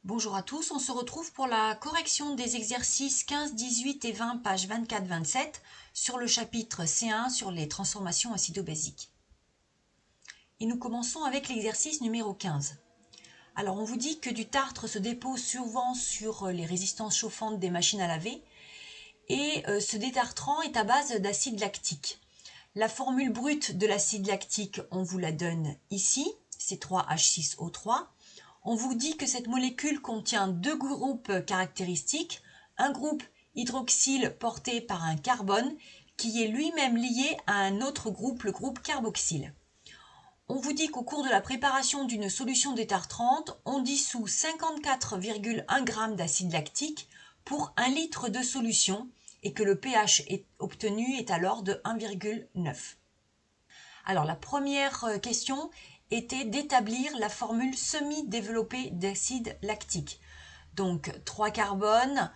Bonjour à tous, on se retrouve pour la correction des exercices 15, 18 et 20, pages 24-27 sur le chapitre C1 sur les transformations acido-basiques. Et nous commençons avec l'exercice numéro 15. Alors on vous dit que du tartre se dépose souvent sur les résistances chauffantes des machines à laver et ce détartrant est à base d'acide lactique. La formule brute de l'acide lactique, on vous la donne ici, C3H6O3. On vous dit que cette molécule contient deux groupes caractéristiques, un groupe hydroxyle porté par un carbone qui est lui-même lié à un autre groupe, le groupe carboxyle. On vous dit qu'au cours de la préparation d'une solution détartrante, on dissout 54,1 g d'acide lactique pour 1 litre de solution et que le pH obtenu est alors de 1,9. Alors la première question était d'établir la formule semi-développée d'acide lactique. Donc 3 carbones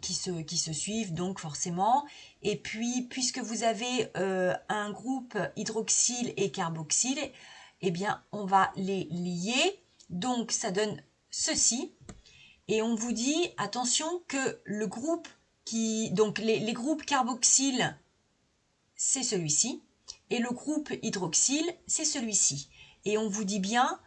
qui se suivent donc forcément. Et puis puisque vous avez un groupe hydroxyle et carboxyle, eh bien on va les lier. Donc ça donne ceci. Et on vous dit, attention, que le groupe donc les groupes carboxyle, c'est celui-ci. Et le groupe hydroxyle, c'est celui-ci. Et on vous dit bien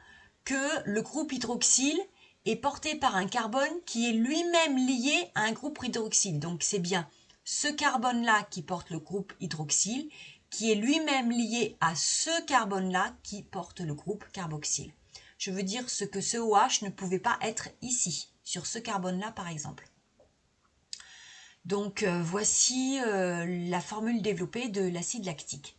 que le groupe hydroxyle est porté par un carbone qui est lui-même lié à un groupe hydroxyle. Donc c'est bien ce carbone-là qui porte le groupe hydroxyle, qui est lui-même lié à ce carbone-là qui porte le groupe carboxyle. Je veux dire ce que ce OH ne pouvait pas être ici, sur ce carbone-là par exemple. Donc voici la formule développée de l'acide lactique.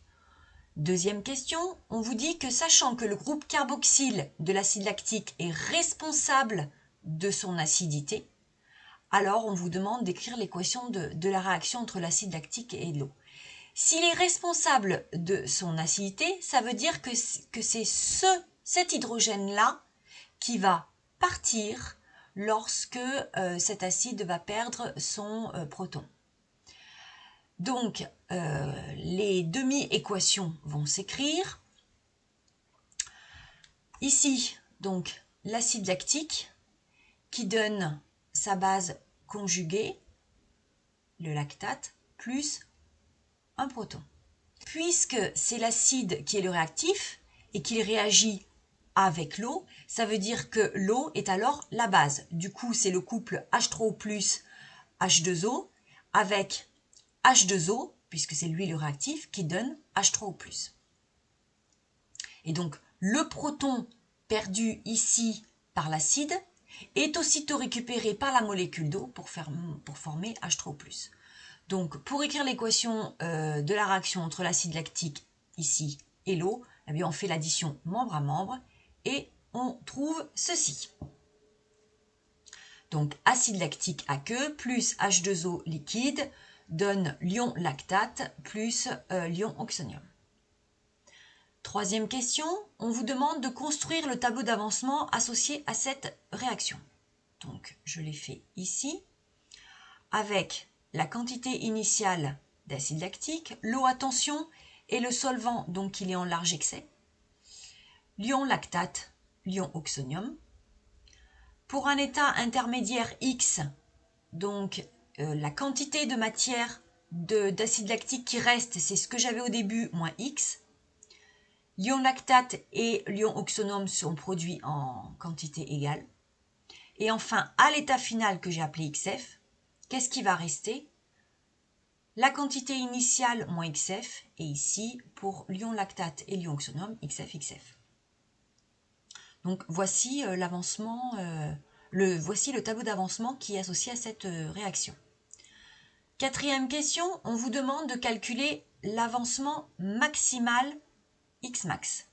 Deuxième question, on vous dit que sachant que le groupe carboxyle de l'acide lactique est responsable de son acidité, alors on vous demande d'écrire l'équation de la réaction entre l'acide lactique et l'eau. S'il est responsable de son acidité, ça veut dire que c'est cet hydrogène-là qui va partir lorsque cet acide va perdre son proton. Donc, les demi-équations vont s'écrire. Ici, donc, l'acide lactique qui donne sa base conjuguée, le lactate, plus un proton. Puisque c'est l'acide qui est le réactif et qu'il réagit avec l'eau, ça veut dire que l'eau est alors la base. Du coup, c'est le couple H3O plus H2O avec H2O, puisque c'est lui le réactif, qui donne H3O+. Et donc, le proton perdu ici par l'acide est aussitôt récupéré par la molécule d'eau pour former H3O+. Donc, pour écrire l'équation de la réaction entre l'acide lactique ici et l'eau, eh bien, on fait l'addition membre à membre et on trouve ceci. Donc, acide lactique aqueux plus H2O liquide donne l'ion lactate plus l'ion oxonium. Troisième question, on vous demande de construire le tableau d'avancement associé à cette réaction. Donc, je l'ai fait ici, avec la quantité initiale d'acide lactique, l'eau à tension et le solvant, donc il est en large excès, l'ion lactate, l'ion oxonium. Pour un état intermédiaire X, donc la quantité de matière d'acide lactique qui reste, c'est ce que j'avais au début, moins X. L'ion lactate et l'ion oxonium sont produits en quantité égale. Et enfin, à l'état final que j'ai appelé XF, qu'est-ce qui va rester? La quantité initiale moins XF, et ici, pour l'ion lactate et l'ion oxonium, XF, XF. Donc voici l'avancement, voici le tableau d'avancement qui est associé à cette réaction. Quatrième question, on vous demande de calculer l'avancement maximal Xmax.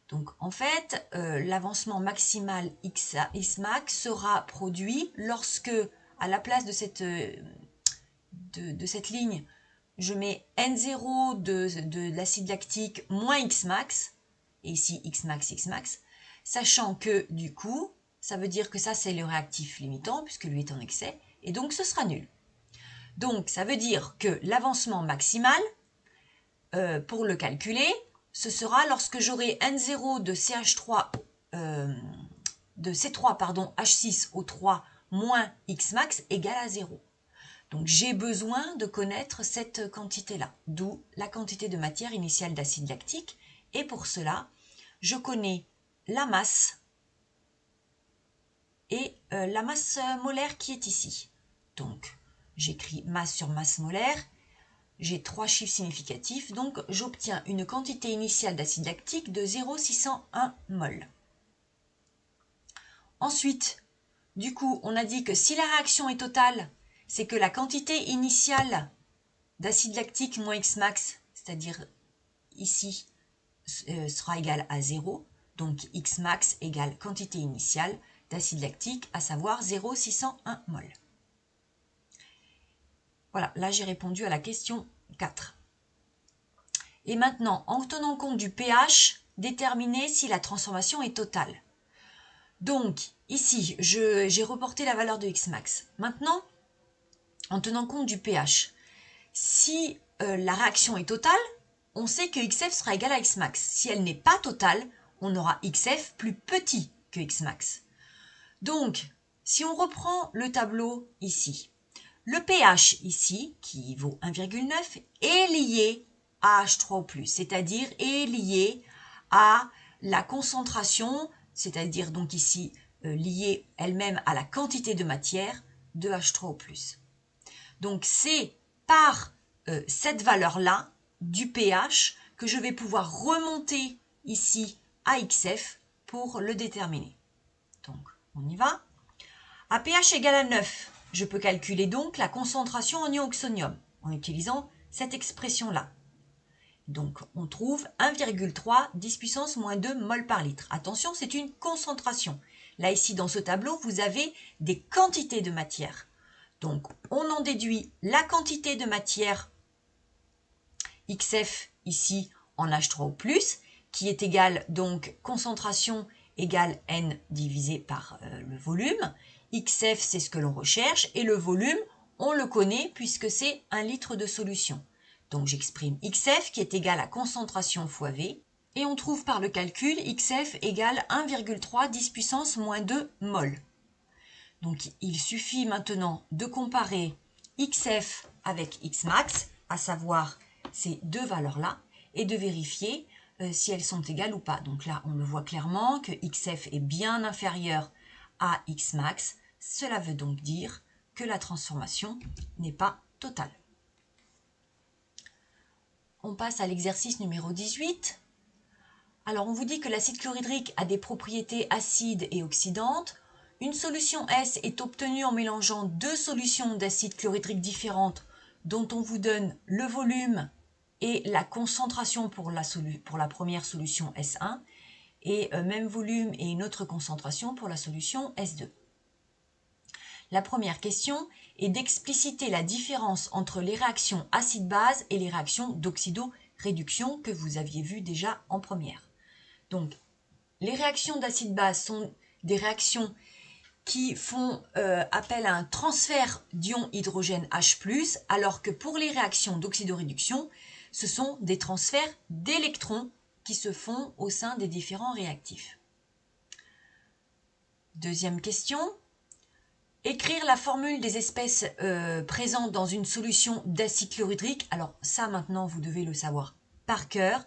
Donc en fait, l'avancement maximal Xmax sera produit lorsque, à la place de cette ligne, je mets N0 de l'acide lactique moins Xmax, et ici Xmax, Xmax, sachant que du coup, ça veut dire que ça c'est le réactif limitant, puisque lui est en excès, et donc ce sera nul. Donc ça veut dire que l'avancement maximal, pour le calculer, ce sera lorsque j'aurai N0 de CH3 de C3 pardon, H6O3 moins Xmax égale à 0. Donc j'ai besoin de connaître cette quantité-là, d'où la quantité de matière initiale d'acide lactique. Et pour cela, je connais la masse et la masse molaire qui est ici. Donc j'écris masse sur masse molaire, j'ai 3 chiffres significatifs, donc j'obtiens une quantité initiale d'acide lactique de 0,601 mol. Ensuite, du coup, on a dit que si la réaction est totale, c'est que la quantité initiale d'acide lactique moins Xmax, c'est-à-dire ici, sera égale à 0. Donc Xmax égale quantité initiale d'acide lactique, à savoir 0,601 mol. Voilà, là j'ai répondu à la question 4. Et maintenant, en tenant compte du pH, déterminer si la transformation est totale. Donc, ici, j'ai reporté la valeur de Xmax. Maintenant, en tenant compte du pH, si la réaction est totale, on sait que Xf sera égal à Xmax. Si elle n'est pas totale, on aura Xf plus petit que Xmax. Donc, si on reprend le tableau ici, le pH ici, qui vaut 1,9, est lié à H3O+, c'est-à-dire est lié à la concentration, c'est-à-dire donc ici liée elle-même à la quantité de matière de H3O+. Donc c'est par cette valeur-là du pH que je vais pouvoir remonter ici à Xf pour le déterminer. Donc on y va. À pH égal à 9, je peux calculer donc la concentration en ion oxonium en utilisant cette expression-là. Donc on trouve 1,3 10 puissance moins 2 mol par litre. Attention, c'est une concentration. Là ici dans ce tableau, vous avez des quantités de matière. Donc on en déduit la quantité de matière Xf ici en H3O+, qui est égale donc concentration égale N divisé par le volume. Xf, c'est ce que l'on recherche, et le volume, on le connaît puisque c'est 1 litre de solution. Donc j'exprime Xf qui est égal à concentration fois V, et on trouve par le calcul Xf égale 1,3 10 puissance moins 2 mol. Donc il suffit maintenant de comparer Xf avec Xmax, à savoir ces deux valeurs-là, et de vérifier si elles sont égales ou pas. Donc là, on le voit clairement que Xf est bien inférieur à Xmax. Cela veut donc dire que la transformation n'est pas totale. On passe à l'exercice numéro 18. Alors, on vous dit que l'acide chlorhydrique a des propriétés acides et oxydantes. Une solution S est obtenue en mélangeant deux solutions d'acide chlorhydrique différentes dont on vous donne le volume et la concentration pour la première solution S1 et même volume et une autre concentration pour la solution S2. La première question est d'expliciter la différence entre les réactions acide-base et les réactions d'oxydoréduction que vous aviez vues déjà en première. Donc, les réactions d'acide-base sont des réactions qui font appel à un transfert d'ion hydrogène H+, alors que pour les réactions d'oxydoréduction, ce sont des transferts d'électrons qui se font au sein des différents réactifs. Deuxième question. Écrire la formule des espèces présentes dans une solution d'acide chlorhydrique. Alors ça maintenant vous devez le savoir par cœur.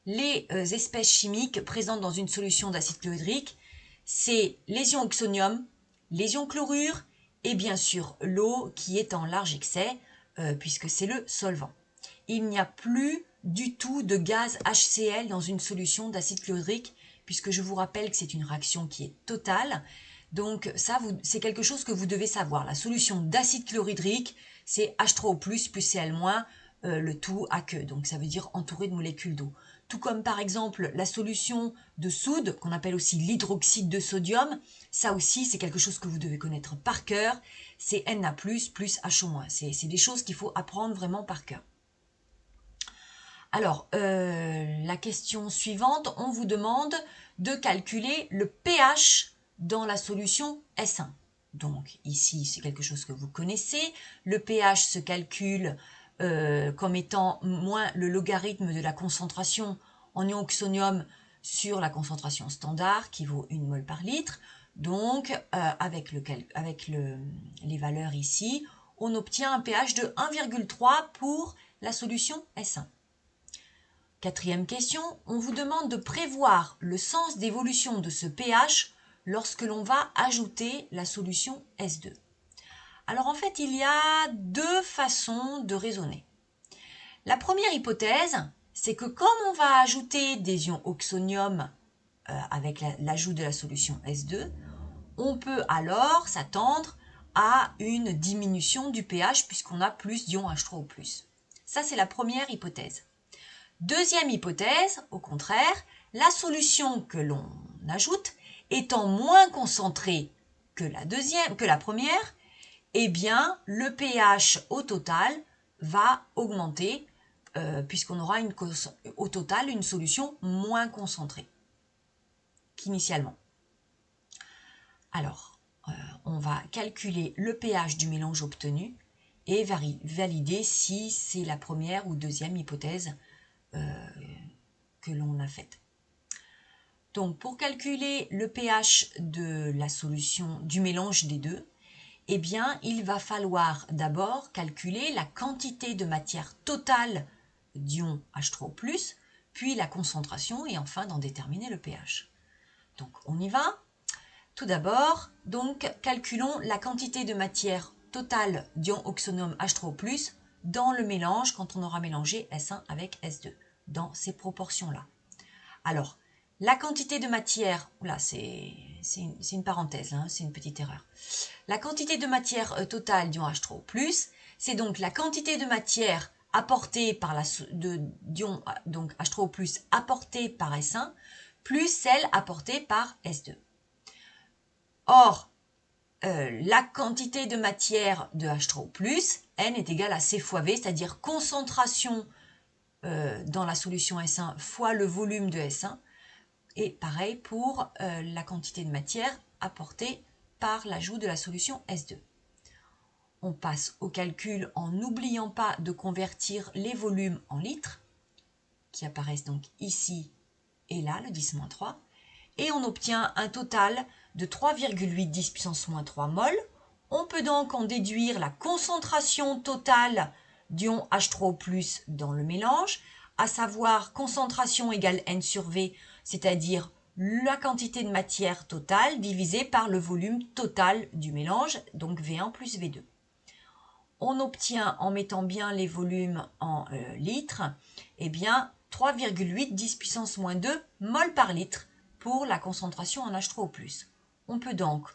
Les espèces chimiques présentes dans une solution d'acide chlorhydrique, c'est les ions oxonium, les ions chlorure et bien sûr l'eau qui est en large excès puisque c'est le solvant. Il n'y a plus du tout de gaz HCl dans une solution d'acide chlorhydrique puisque je vous rappelle que c'est une réaction qui est totale. Donc ça, c'est quelque chose que vous devez savoir. La solution d'acide chlorhydrique, c'est H3O+, plus Cl-, le tout à queue. Donc ça veut dire entouré de molécules d'eau. Tout comme par exemple la solution de soude, qu'on appelle aussi l'hydroxyde de sodium. Ça aussi, c'est quelque chose que vous devez connaître par cœur. C'est Na+, plus HO-. C'est des choses qu'il faut apprendre vraiment par cœur. Alors, la question suivante, on vous demande de calculer le pH dans la solution S1. Donc ici, c'est quelque chose que vous connaissez. Le pH se calcule comme étant moins le logarithme de la concentration en ion oxonium sur la concentration standard qui vaut 1 mol par litre. Donc, avec les valeurs ici, on obtient un pH de 1,3 pour la solution S1. Quatrième question, on vous demande de prévoir le sens d'évolution de ce pH lorsque l'on va ajouter la solution S2. Alors en fait, il y a deux façons de raisonner. La première hypothèse, c'est que comme on va ajouter des ions oxonium avec l'ajout de la solution S2, on peut alors s'attendre à une diminution du pH puisqu'on a plus d'ions H3O+. Ça, c'est la première hypothèse. Deuxième hypothèse, au contraire, la solution que l'on ajoute étant moins concentrée que la première, eh bien, le pH au total va augmenter puisqu'on aura au total une solution moins concentrée qu'initialement. Alors, on va calculer le pH du mélange obtenu et valider si c'est la première ou deuxième hypothèse que l'on a faite. Donc, pour calculer le pH de la solution du mélange des deux, eh bien, il va falloir d'abord calculer la quantité de matière totale d'ions H3O+, puis la concentration et enfin d'en déterminer le pH. Donc, on y va. Tout d'abord, donc, calculons la quantité de matière totale d'ions oxonium H3O+, dans le mélange quand on aura mélangé S1 avec S2, dans ces proportions-là. Alors, la quantité de matière, là c'est une parenthèse, hein, c'est une petite erreur. La quantité de matière totale d'ions H3O+, c'est donc la quantité de matière apportée par d'ions donc H3O+, apportée par S1, plus celle apportée par S2. Or, la quantité de matière de H3O+, N est égale à C fois V, c'est-à-dire concentration dans la solution S1 fois le volume de S1. Et pareil pour la quantité de matière apportée par l'ajout de la solution S2. On passe au calcul en n'oubliant pas de convertir les volumes en litres, qui apparaissent donc ici et là, le 10-3, et on obtient un total de 3,8 10 puissance moins 3 mol. On peut donc en déduire la concentration totale d'ions H3O+ dans le mélange, à savoir concentration égale N sur V, c'est-à-dire la quantité de matière totale divisée par le volume total du mélange, donc V1 plus V2. On obtient, en mettant bien les volumes en litres, eh bien 3,8 10 puissance moins 2 mol par litre pour la concentration en H3O+. On peut donc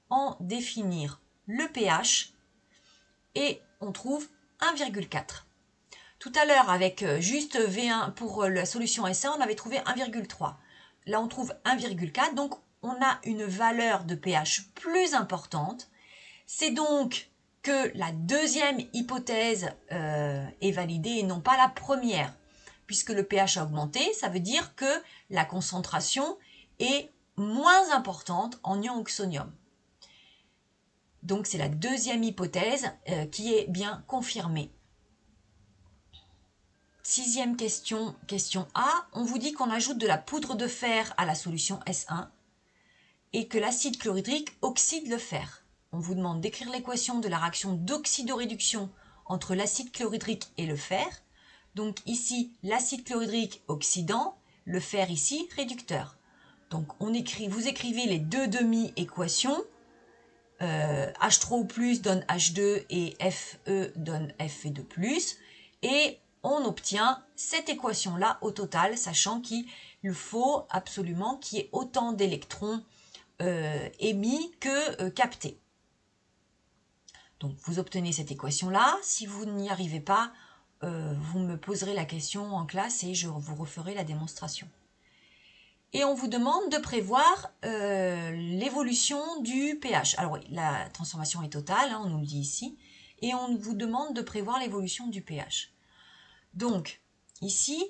en définir le pH et on trouve 1,4. Tout à l'heure, avec juste V1 pour la solution S1, on avait trouvé 1,3. Là, on trouve 1,4, donc on a une valeur de pH plus importante. C'est donc que la deuxième hypothèse est validée et non pas la première. Puisque le pH a augmenté, ça veut dire que la concentration est moins importante en ion oxonium. Donc c'est la deuxième hypothèse qui est bien confirmée. Sixième question, question A. On vous dit qu'on ajoute de la poudre de fer à la solution S1 et que l'acide chlorhydrique oxyde le fer. On vous demande d'écrire l'équation de la réaction d'oxydoréduction entre l'acide chlorhydrique et le fer. Donc ici, l'acide chlorhydrique oxydant, le fer ici réducteur. Donc vous écrivez les deux demi-équations. H3O+ donne H2 et Fe donne Fe2+. Et on obtient cette équation-là au total, sachant qu'il faut absolument qu'il y ait autant d'électrons émis que captés. Donc vous obtenez cette équation-là. Si vous n'y arrivez pas, vous me poserez la question en classe et je vous referai la démonstration. Et on vous demande de prévoir l'évolution du pH. Alors oui, la transformation est totale, hein, on nous le dit ici. Et on vous demande de prévoir l'évolution du pH. Donc, ici,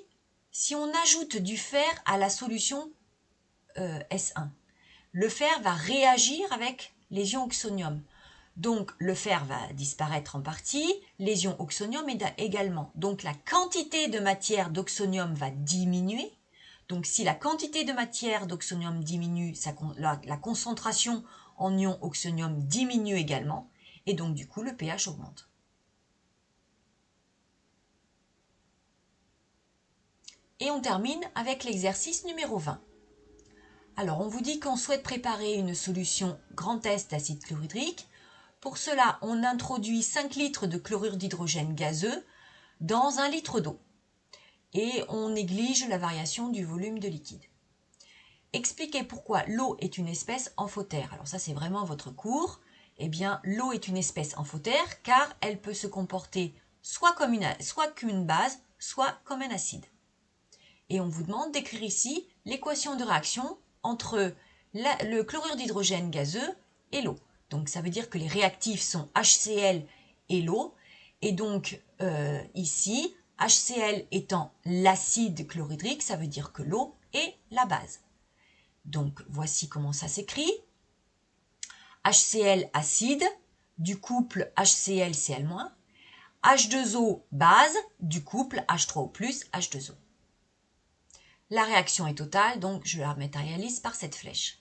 si on ajoute du fer à la solution S1, le fer va réagir avec les ions oxonium. Donc, le fer va disparaître en partie, les ions oxonium également. Donc, la quantité de matière d'oxonium va diminuer. Donc si la quantité de matière d'oxonium diminue, la concentration en ion oxonium diminue également, et donc du coup le pH augmente. Et on termine avec l'exercice numéro 20. Alors on vous dit qu'on souhaite préparer une solution grand S d'acide chlorhydrique. Pour cela, on introduit 5 litres de chlorure d'hydrogène gazeux dans 1 litre d'eau. Et on néglige la variation du volume de liquide. Expliquez pourquoi l'eau est une espèce amphotère. Alors ça c'est vraiment votre cours. Eh bien l'eau est une espèce amphotère car elle peut se comporter soit comme une base, soit comme un acide. Et on vous demande d'écrire ici l'équation de réaction entre le chlorure d'hydrogène gazeux et l'eau. Donc ça veut dire que les réactifs sont HCl et l'eau. Et donc ici, HCl étant l'acide chlorhydrique, ça veut dire que l'eau est la base. Donc voici comment ça s'écrit. HCl acide du couple HCl-Cl-, H2O base du couple H3O+, H2O. La réaction est totale, donc je la matérialise par cette flèche.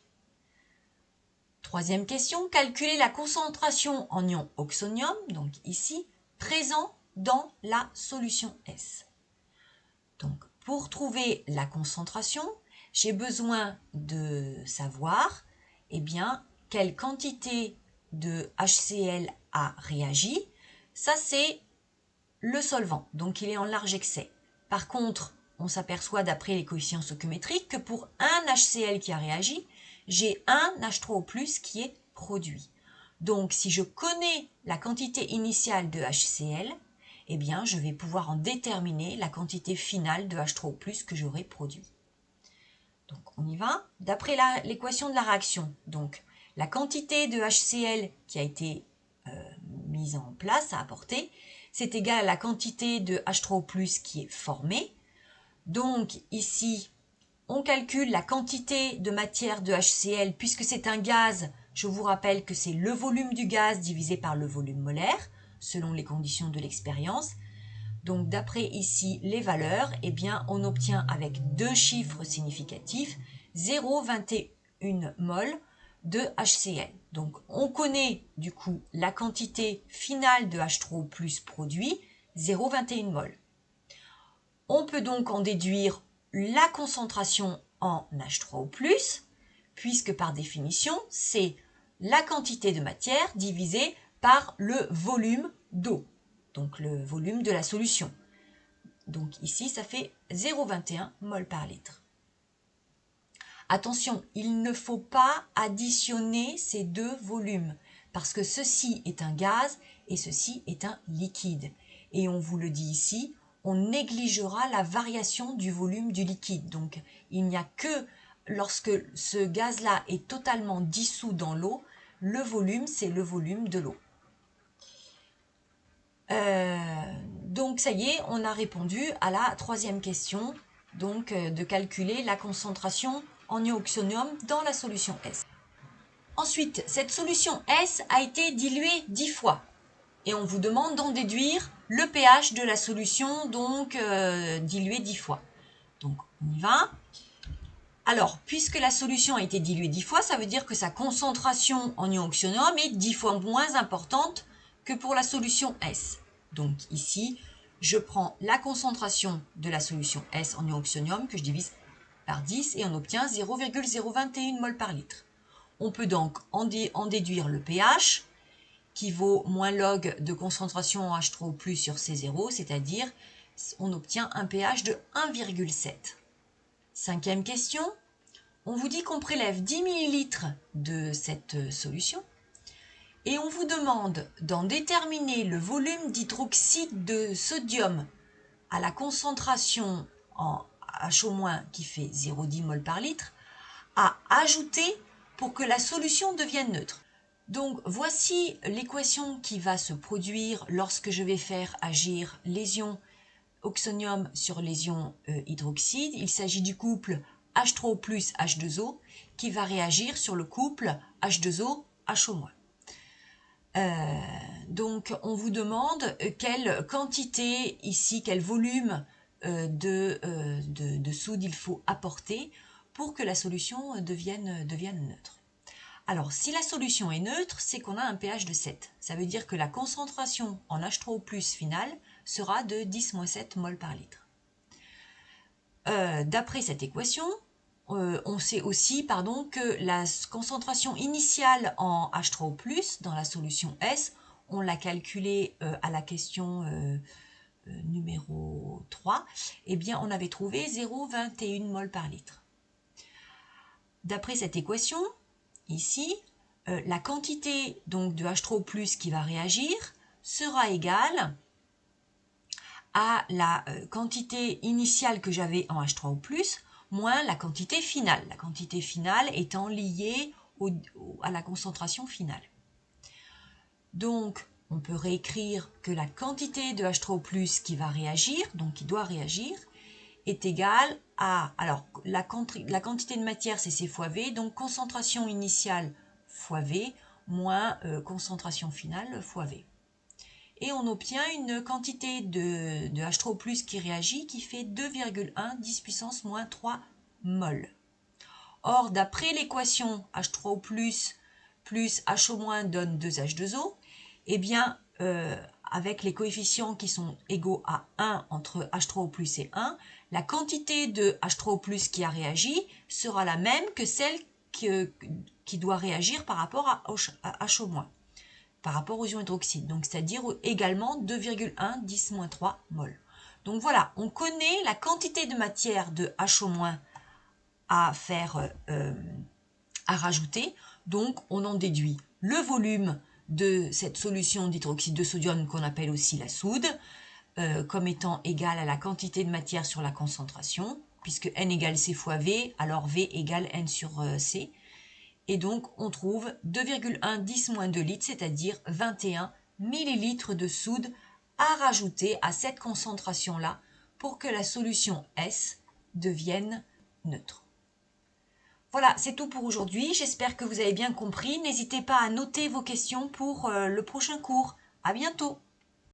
Troisième question, calculer la concentration en ion oxonium, donc ici, présent dans la solution S. Donc, pour trouver la concentration, j'ai besoin de savoir, eh bien, quelle quantité de HCl a réagi. Ça, c'est le solvant, donc il est en large excès. Par contre, on s'aperçoit d'après les coefficients stoichiométriques que pour un HCl qui a réagi, j'ai un H3O+ qui est produit. Donc si je connais la quantité initiale de HCl, eh bien je vais pouvoir en déterminer la quantité finale de H3O+ que j'aurai produit. Donc on y va. D'après l'équation de la réaction, donc la quantité de HCl qui a été mise en place, à apporter, c'est égal à la quantité de H3O+ qui est formée. Donc ici, on calcule la quantité de matière de HCl, puisque c'est un gaz, je vous rappelle que c'est le volume du gaz divisé par le volume molaire, selon les conditions de l'expérience. Donc d'après ici les valeurs, eh bien, on obtient avec deux chiffres significatifs 0,21 mol de HCl. Donc on connaît du coup la quantité finale de H3O+ produit, 0,21 mol. On peut donc en déduire la concentration en H3O+, puisque par définition, c'est la quantité de matière divisée par le volume d'eau, donc le volume de la solution. Donc ici, ça fait 0,21 mol par litre. Attention, il ne faut pas additionner ces deux volumes, parce que ceci est un gaz et ceci est un liquide. Et on vous le dit ici, on négligera la variation du volume du liquide. Donc il n'y a que lorsque ce gaz-là est totalement dissous dans l'eau, le volume, c'est le volume de l'eau. Donc ça y est, on a répondu à la troisième question, donc de calculer la concentration en ion oxonium dans la solution S. Ensuite, cette solution S a été diluée 10 fois. Et on vous demande d'en déduire le pH de la solution, donc diluée 10 fois. Donc on y va. Alors, puisque la solution a été diluée 10 fois, ça veut dire que sa concentration en ion oxonium est 10 fois moins importante que pour la solution S. Donc ici, je prends la concentration de la solution S en ion oxonium que je divise par 10 et on obtient 0,021 mol par litre. On peut donc en déduire le pH qui vaut moins log de concentration en H3O+ sur C0, c'est-à-dire on obtient un pH de 1,7. Cinquième question, on vous dit qu'on prélève 10 ml de cette solution et on vous demande d'en déterminer le volume d'hydroxyde de sodium à la concentration en HO- qui fait 0,10 mol par litre à ajouter pour que la solution devienne neutre. Donc voici l'équation qui va se produire lorsque je vais faire agir les ions oxonium sur les ions hydroxyde. Il s'agit du couple H3O+ H2O qui va réagir sur le couple H2O HO-. Donc on vous demande quelle quantité ici, quel volume de soude il faut apporter pour que la solution devienne neutre. Alors, si la solution est neutre, c'est qu'on a un pH de 7. Ça veut dire que la concentration en H3O+ finale sera de 10-7 mol par litre. D'après cette équation, on sait aussi que la concentration initiale en H3O+, dans la solution S, on l'a calculée à la question numéro 3, eh bien on avait trouvé 0,21 mol par litre. D'après cette équation, ici, la quantité donc de H3O+ qui va réagir sera égale à la quantité initiale que j'avais en H3O+, moins la quantité finale. La quantité finale étant liée à la concentration finale. Donc, on peut réécrire que la quantité de H3O+ qui va réagir, donc qui doit réagir, est égale à, alors la quantité de matière c'est C fois V, donc concentration initiale fois V, moins concentration finale fois V. Et on obtient une quantité de H3O+ qui réagit qui fait 2,1 10 puissance moins 3 mol. Or, d'après l'équation H3O+ plus HO- donne 2H2O, eh bien, avec les coefficients qui sont égaux à 1 entre H3O+ et 1, la quantité de H3O+ qui a réagi sera la même que celle qui doit réagir par rapport à HO-, par rapport aux ions hydroxydes, donc c'est-à-dire également 2,1 10-3 mol. Donc voilà, on connaît la quantité de matière de HO- à rajouter, donc on en déduit le volume de cette solution d'hydroxyde de sodium qu'on appelle aussi la soude, comme étant égal à la quantité de matière sur la concentration, puisque N égale C fois V, alors V égale N sur C. Et donc on trouve 2,1 10-2 litres, c'est-à-dire 21 millilitres de soude à rajouter à cette concentration-là pour que la solution S devienne neutre. Voilà, c'est tout pour aujourd'hui. J'espère que vous avez bien compris. N'hésitez pas à noter vos questions pour le prochain cours. À bientôt!